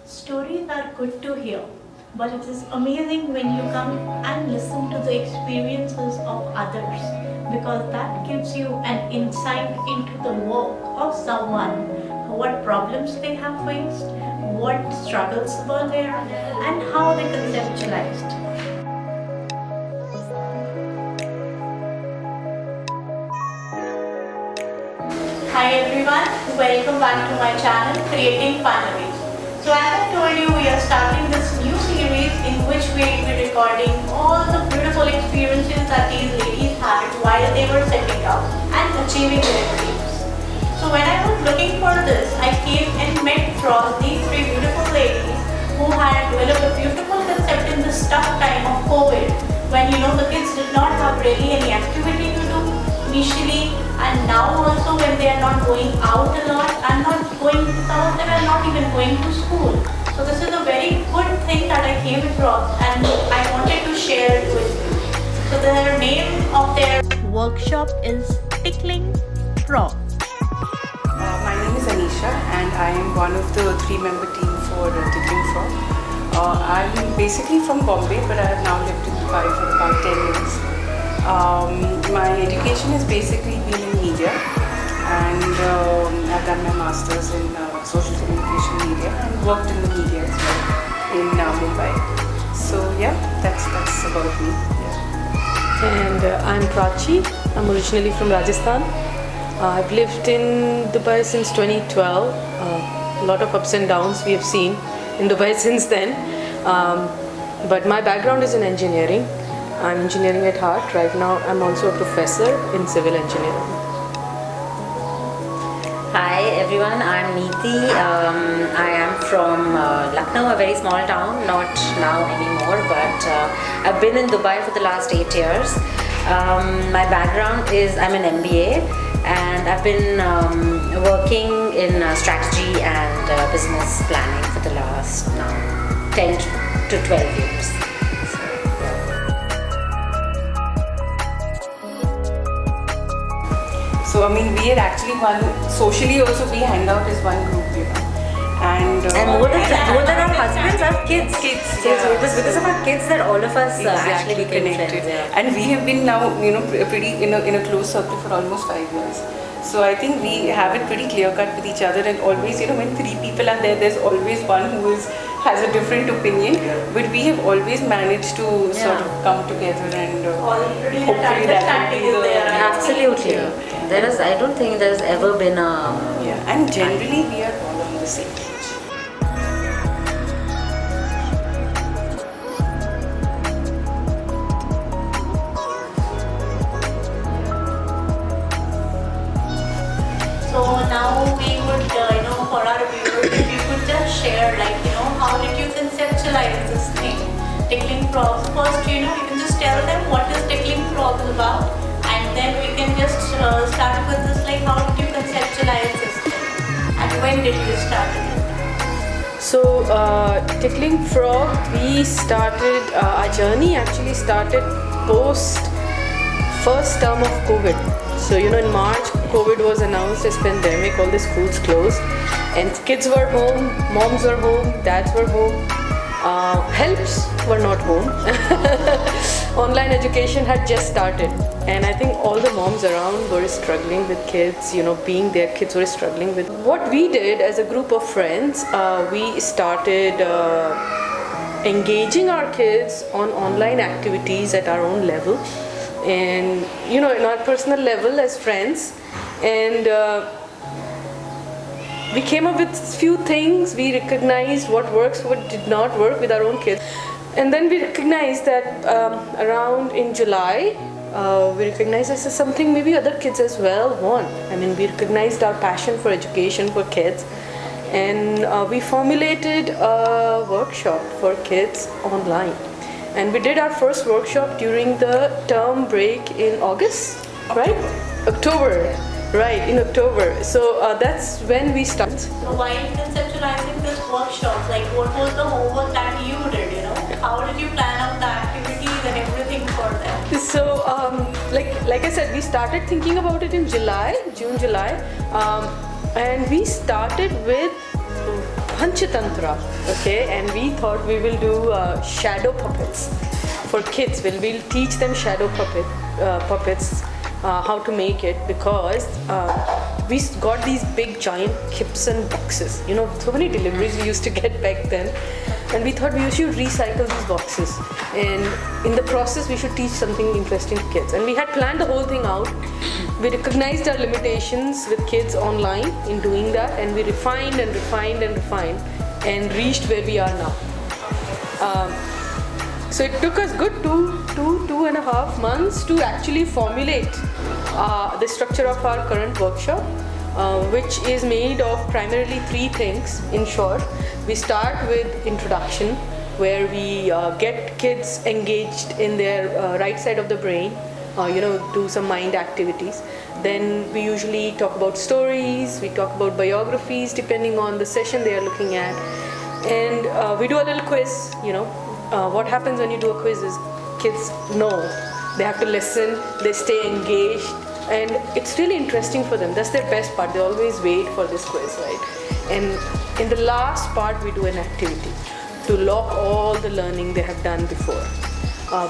Stories are good to hear, but it is amazing when you come and listen to the experiences of others because that gives you an insight into the work of someone, what problems they have faced, what struggles were there, and how they conceptualized. Hi everyone, welcome back to my channel Creating Fun Ways. So as I told you, we are starting this new series in which we will be recording all the beautiful experiences that these ladies had while they were setting out and achieving their dreams. So when I was looking for this, I came and met across these three beautiful ladies who had developed a beautiful concept in this tough time of COVID when the kids did not have really any activity to do initially, and now also when they are not going out a lot and some of them are not even going to school. So this is a very good thing that I came across and I wanted to share it with you. So the name of their workshop is Tickling Frog. My name is Anisha and I am one of the 3-member team for Tickling Frog. I'm basically from Bombay, but I have now lived in Dubai for about 10 years. My education has basically been in media, and I've done my masters in social communication media and worked in the media as well in Mumbai. So yeah, that's about me. Yeah. And I'm Prachi. I'm originally from Rajasthan. I've lived in Dubai since 2012. A lot of ups and downs we have seen in Dubai since then. But my background is in engineering. I'm engineering at heart. Right now I'm also a professor in civil engineering. Hi everyone, I'm Neeti. I am from Lucknow, a very small town, not now anymore, but I've been in Dubai for the last 8 years. My background is I'm an MBA and I've been working in strategy and business planning for the last now 10 to 12 years. So I mean, we are actually socially also we hang out as one group, and more than our husbands, our kids. So Yeah. it was because of our kids that all of us exactly actually became connected. friends. Yeah. And we have been now, pretty in a close circle for almost 5 years. So I think we have it pretty clear cut with each other, and always, when 3 people are there, there's always one who has a different opinion. But we have always managed to sort of come together, and Already that hopefully that understanding will is be there. Absolutely. I don't think there's ever been a... yeah. And generally we are all on the same page. So now we would, for our viewers, if you could just share, how did you conceptualize this thing, Tickling Frogs? First, you can just tell them what is Tickling Frogs about, and then we can just start with this, how did you conceptualize this thing, and when did you start it? So, Tickling Frog, we started, our journey actually started post first term of COVID. So, in March, COVID was announced as pandemic, all the schools closed, and kids were home, moms were home, dads were home, helps were not home. Online education had just started, and I think all the moms around were struggling with kids, being their kids were struggling with. What we did as a group of friends, we started engaging our kids on online activities at our own level, and in our personal level as friends, and we came up with few things. We recognized what works, what did not work with our own kids, and then we recognized that around in July we recognized this is something maybe other kids as well want. I mean, we recognized our passion for education for kids, and we formulated a workshop for kids online. And we did our first workshop during the term break in August, right? October, right, in October. So that's when we started. So while conceptualizing this workshop, what was the homework that you did, How did you plan out the activities and everything for them? So, like I said, we started thinking about it in June, July, and we started with Panchatantra, okay, and we thought we will do shadow puppets for kids. We'll teach them shadow puppets, how to make it, because we got these big giant Gibson boxes. You know, so many deliveries we used to get back then, and we thought we should recycle these boxes, and in the process we should teach something interesting to kids. And we had planned the whole thing out. We recognized our limitations with kids online in doing that, and we refined and refined and refined and reached where we are now. So it took us good two and a half months to actually formulate the structure of our current workshop, which is made of primarily three things. In short, we start with introduction, where we get kids engaged in their right side of the brain, do some mind activities. Then we usually talk about stories, we talk about biographies depending on the session they are looking at, and we do a little quiz. What happens when you do a quiz is kids know they have to listen, they stay engaged, and it's really interesting for them. That's their best part. They always wait for this quiz, right? And in the last part we do an activity to lock all the learning they have done before,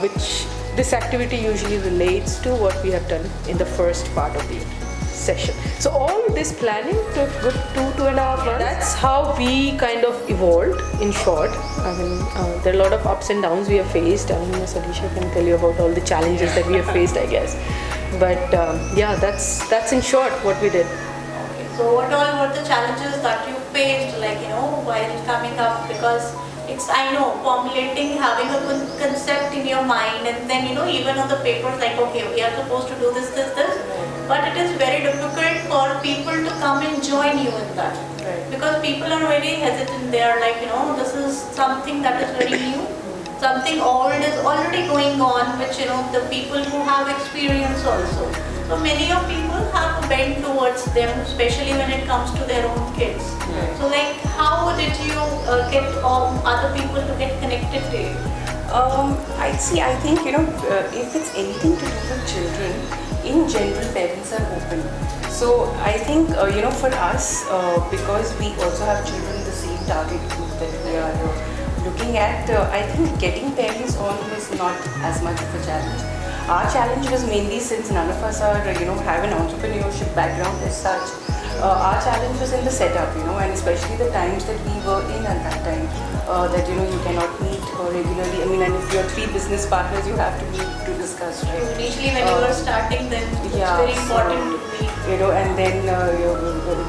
which this activity usually relates to what we have done in the first part of the session. So all this planning took good 2.5 months. That's how we kind of evolved, in short. I mean, there are a lot of ups and downs we have faced. I mean, Ms. Alisha can tell you about all the challenges that we have faced, I guess. But yeah, that's in short what we did. So what all were the challenges that you faced, while coming up? Because it's, I know, formulating, having a concept in your mind, and then, even on the paper, like, okay, we are supposed to do this. But it is very difficult for people to come and join you in that. Right. Because people are very hesitant. They are like, this is something that is very new. Something old is already going on, which, the people who have experience also. So many of people have a bent towards them, especially when it comes to their own kids. Right. So how did you get other people to get connected to you? I think, if it's anything to do with children, in general, parents are open. So I think, for us, because we also have children in the same target group that we are looking at, I think getting parents on was not as much of a challenge. Our challenge was mainly, since none of us are, have an entrepreneurship background as such, our challenge was in the setup, and especially the times that we were in at that time, that, you cannot meet regularly. I mean, and if you're three business partners, you have to meet to discuss, right? Initially when you were starting, then it's very important to meet. And then your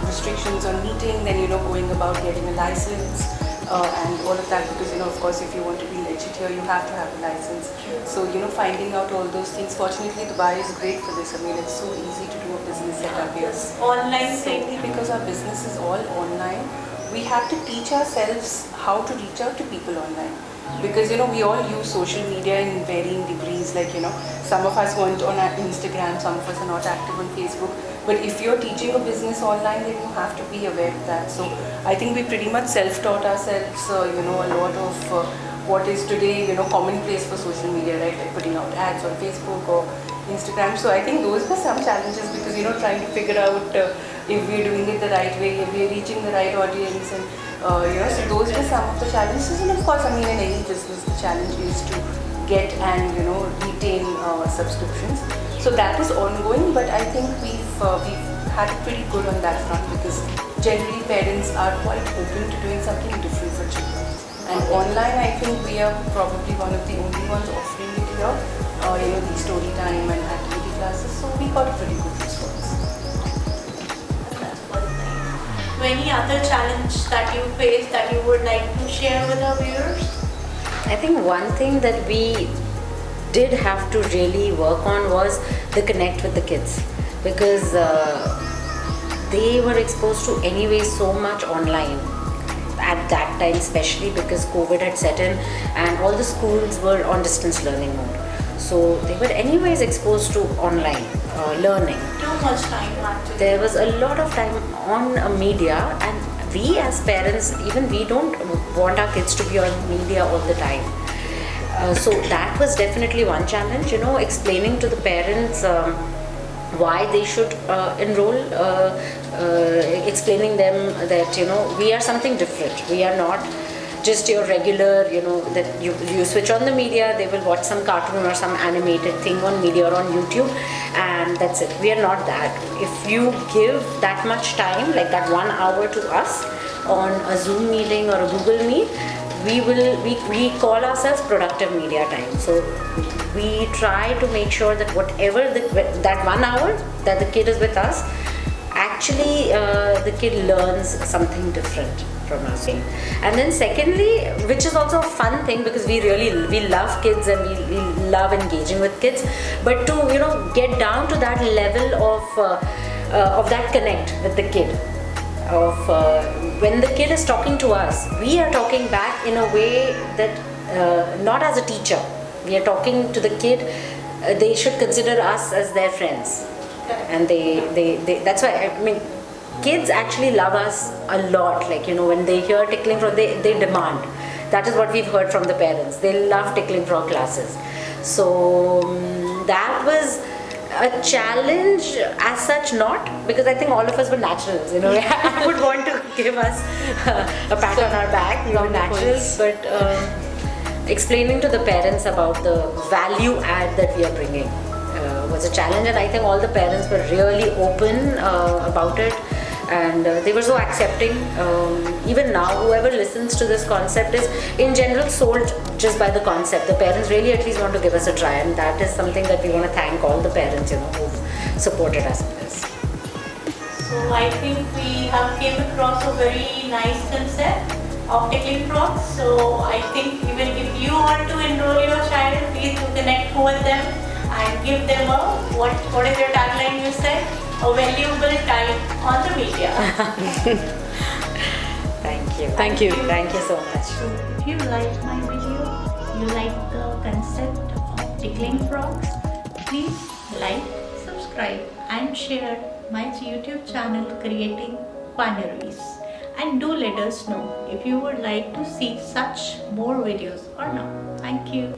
restrictions on meeting, then, going about getting a license, and all of that, because, of course, if you want to be legit here, you have to have a license. So, finding out all those things. Fortunately, Dubai is great for this. I mean, it's so easy to do a business setup here. Online Simply thing. because our business is all online, we have to teach ourselves how to reach out to people online. Because, we all use social media in varying degrees. Like, some of us weren't on Instagram, some of us are not active on Facebook. But if you're teaching a business online, then you have to be aware of that. So I think we pretty much self-taught ourselves, a lot of what is today, commonplace for social media, right? Like putting out ads on Facebook or Instagram. So I think those were some challenges, because, trying to figure out if we're doing it the right way, if we're reaching the right audience, and, so those were some of the challenges. And of course, I mean, in any business, the challenge is to get and, retain subscriptions. So that is ongoing, but I think we've had it pretty good on that front, because generally parents are quite open to doing something different for children. And online, I think we are probably one of the only ones offering it here, the story time and activity classes. So we got a pretty good response. That's one thing. So any other challenge that you faced that you would like to share with our viewers? I think one thing that we did have to really work on was the connect with the kids, because they were exposed to anyway so much online at that time, especially because COVID had set in and all the schools were on distance learning mode. So they were anyways exposed to online learning. Too much time actually. There was a lot of time on media, and we as parents, even we don't want our kids to be on media all the time. So that was definitely one challenge, explaining to the parents why they should enroll, explaining them that we are something different. We are not just your regular, that you switch on the media, they will watch some cartoon or some animated thing on media or on YouTube, and that's it. We are not that. If you give that much time, like that 1 hour to us on a Zoom meeting or a Google Meet, we call ourselves productive media time. So we try to make sure that whatever that 1 hour that the kid is with us, actually the kid learns something different from us. And then secondly, which is also a fun thing, because we love kids and we love engaging with kids, but to get down to that level of that connect with the kid, of when the kid is talking to us, we are talking back in a way that not as a teacher, we are talking to the kid, they should consider us as their friends. And they that's why, I mean, kids actually love us a lot. Like, when they hear Tickling Frog, they demand. That is what we've heard from the parents. They love Tickling Frog classes. So that was a challenge as such, not because I think all of us were naturals. I would want to give us a pat on our back. We were naturals, but explaining to the parents about the value add that we are bringing was a challenge, and I think all the parents were really open about it, and they were so accepting. Even now, whoever listens to this concept is in general sold just by the concept. The parents really at least want to give us a try, and that is something that we want to thank all the parents who've supported us in this. So I think we have came across a very nice concept of Tickling Frogs. So I think even if you want to enroll your child, please do connect with them and give them a, what is your tagline you said? A valuable time on the media. Thank you. Thank you. Thank you so much. So if you like my video, you like the concept of Tickling Frogs, please like, subscribe and share my YouTube channel Creating Funneries. And do let us know if you would like to see such more videos or not. Thank you.